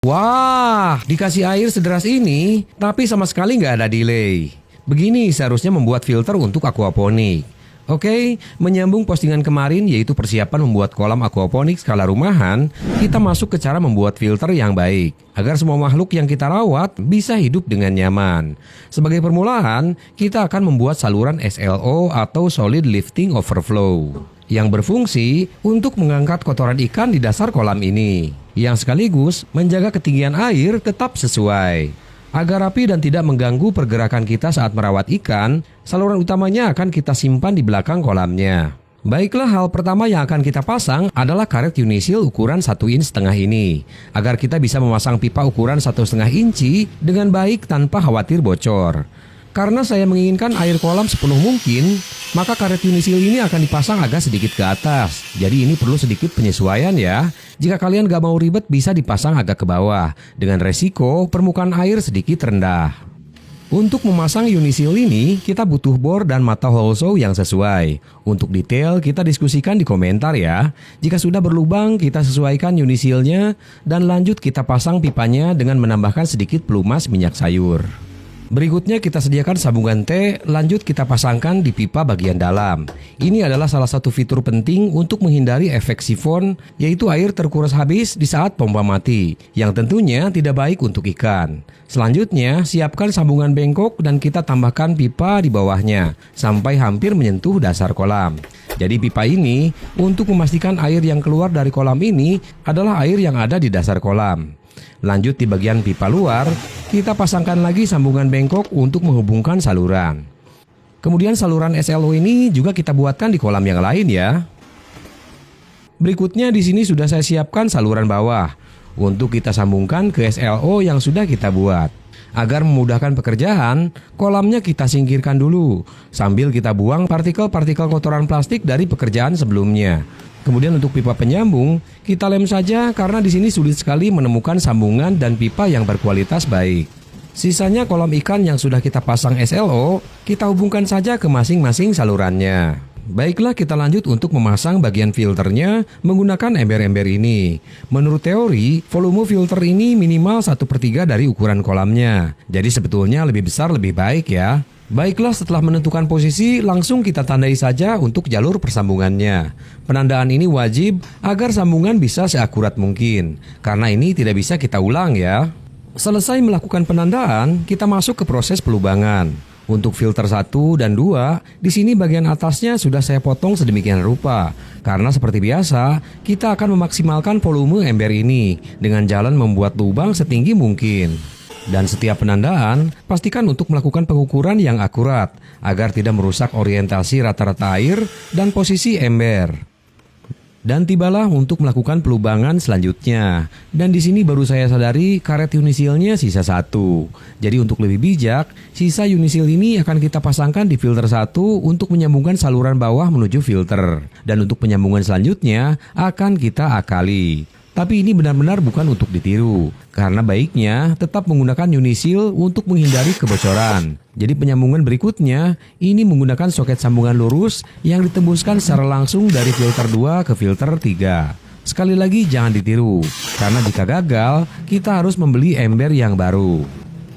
Wah, dikasih air sederas ini, tapi sama sekali nggak ada delay. Begini seharusnya membuat filter untuk aquaponik. Oke, menyambung postingan kemarin yaitu persiapan membuat kolam aquaponik skala rumahan, kita masuk ke cara membuat filter yang baik, agar semua makhluk yang kita rawat bisa hidup dengan nyaman. Sebagai permulaan, kita akan membuat saluran SLO atau Solid Lifting Overflow, yang berfungsi untuk mengangkat kotoran ikan di dasar kolam ini, yang sekaligus menjaga ketinggian air tetap sesuai. Agar rapi dan tidak mengganggu pergerakan kita saat merawat ikan, saluran utamanya akan kita simpan di belakang kolamnya. Baiklah, hal pertama yang akan kita pasang adalah karet Unisil ukuran 1,5 inch ini, agar kita bisa memasang pipa ukuran 1,5 inci dengan baik tanpa khawatir bocor. Karena saya menginginkan air kolam sepenuh mungkin, maka karet Unisil ini akan dipasang agak sedikit ke atas. Jadi ini perlu sedikit penyesuaian ya. Jika kalian gak mau ribet bisa dipasang agak ke bawah, dengan resiko permukaan air sedikit rendah. Untuk memasang Unisil ini, kita butuh bor dan mata hole saw yang sesuai. Untuk detail kita diskusikan di komentar ya. Jika sudah berlubang kita sesuaikan Unisilnya dan lanjut kita pasang pipanya dengan menambahkan sedikit pelumas minyak sayur. Berikutnya kita sediakan sambungan T, lanjut kita pasangkan di pipa bagian dalam. Ini adalah salah satu fitur penting untuk menghindari efek sifon, yaitu air terkuras habis di saat pompa mati, yang tentunya tidak baik untuk ikan. Selanjutnya, siapkan sambungan bengkok dan kita tambahkan pipa di bawahnya, sampai hampir menyentuh dasar kolam. Jadi pipa ini, untuk memastikan air yang keluar dari kolam ini adalah air yang ada di dasar kolam. Lanjut di bagian pipa luar, kita pasangkan lagi sambungan bengkok untuk menghubungkan saluran. Kemudian saluran SLO ini juga kita buatkan di kolam yang lain ya. Berikutnya di sini sudah saya siapkan saluran bawah untuk kita sambungkan ke SLO yang sudah kita buat. Agar memudahkan pekerjaan, kolamnya kita singkirkan dulu sambil kita buang partikel-partikel kotoran plastik dari pekerjaan sebelumnya. Kemudian untuk pipa penyambung, kita lem saja karena di sini sulit sekali menemukan sambungan dan pipa yang berkualitas baik. Sisanya kolam ikan yang sudah kita pasang SLO, kita hubungkan saja ke masing-masing salurannya. Baiklah, kita lanjut untuk memasang bagian filternya menggunakan ember-ember ini. Menurut teori, volume filter ini minimal 1/3 dari ukuran kolamnya. Jadi sebetulnya lebih besar lebih baik ya. Baiklah, setelah menentukan posisi, langsung kita tandai saja untuk jalur persambungannya. Penandaan ini wajib agar sambungan bisa seakurat mungkin, karena ini tidak bisa kita ulang ya. Selesai melakukan penandaan, kita masuk ke proses pelubangan. Untuk filter 1 dan 2, di sini bagian atasnya sudah saya potong sedemikian rupa. Karena seperti biasa, kita akan memaksimalkan volume ember ini dengan jalan membuat lubang setinggi mungkin. Dan setiap penandaan, pastikan untuk melakukan pengukuran yang akurat agar tidak merusak orientasi rata-rata air dan posisi ember. Dan tibalah untuk melakukan pelubangan selanjutnya. Dan di sini baru saya sadari karet Unisilnya sisa 1. Jadi untuk lebih bijak, sisa Unisil ini akan kita pasangkan di filter 1 untuk menyambungkan saluran bawah menuju filter. Dan untuk penyambungan selanjutnya akan kita akali. Tapi ini benar-benar bukan untuk ditiru, karena baiknya tetap menggunakan Unisil untuk menghindari kebocoran. Jadi penyambungan berikutnya, ini menggunakan soket sambungan lurus yang ditembuskan secara langsung dari filter 2 ke filter 3. Sekali lagi jangan ditiru, karena jika gagal, kita harus membeli ember yang baru.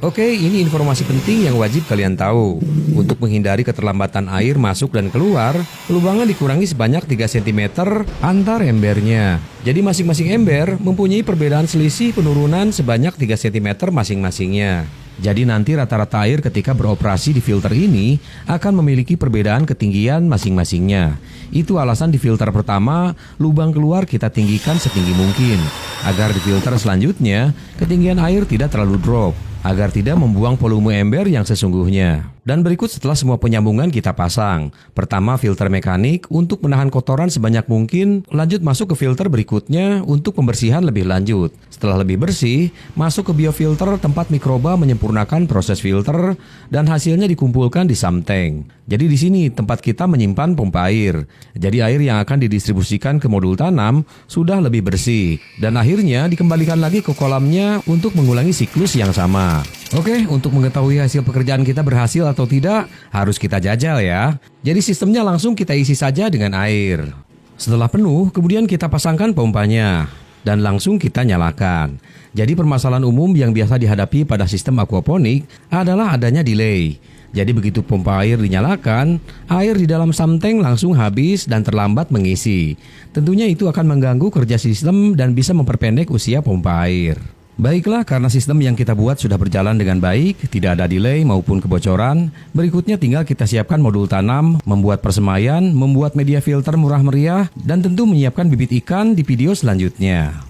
Oke, ini informasi penting yang wajib kalian tahu. Untuk menghindari keterlambatan air masuk dan keluar, lubangan dikurangi sebanyak 3 cm antar embernya. Jadi masing-masing ember mempunyai perbedaan selisih penurunan sebanyak 3 cm masing-masingnya. Jadi nanti rata-rata air ketika beroperasi di filter ini akan memiliki perbedaan ketinggian masing-masingnya. Itu alasan di filter pertama, lubang keluar kita tinggikan setinggi mungkin, agar di filter selanjutnya ketinggian air tidak terlalu drop, agar tidak membuang volume ember yang sesungguhnya. Dan berikut setelah semua penyambungan kita pasang. Pertama filter mekanik untuk menahan kotoran sebanyak mungkin, lanjut masuk ke filter berikutnya untuk pembersihan lebih lanjut. Setelah lebih bersih, masuk ke biofilter tempat mikroba menyempurnakan proses filter dan hasilnya dikumpulkan di samtank. Jadi di sini tempat kita menyimpan pompa air. Jadi air yang akan didistribusikan ke modul tanam sudah lebih bersih dan akhirnya dikembalikan lagi ke kolamnya untuk mengulangi siklus yang sama. Oke, untuk mengetahui hasil pekerjaan kita berhasil atau tidak, harus kita jajal ya. Jadi sistemnya langsung kita isi saja dengan air. Setelah penuh, kemudian kita pasangkan pompanya. dan langsung kita nyalakan. Jadi permasalahan umum yang biasa dihadapi pada sistem aquaponik adalah adanya delay. Jadi begitu pompa air dinyalakan, air di dalam samteng langsung habis dan terlambat mengisi. Tentunya itu akan mengganggu kerja sistem dan bisa memperpendek usia pompa air. Baiklah, karena sistem yang kita buat sudah berjalan dengan baik, tidak ada delay maupun kebocoran, berikutnya tinggal kita siapkan modul tanam, membuat persemaian, membuat media filter murah meriah, dan tentu menyiapkan bibit ikan di video selanjutnya.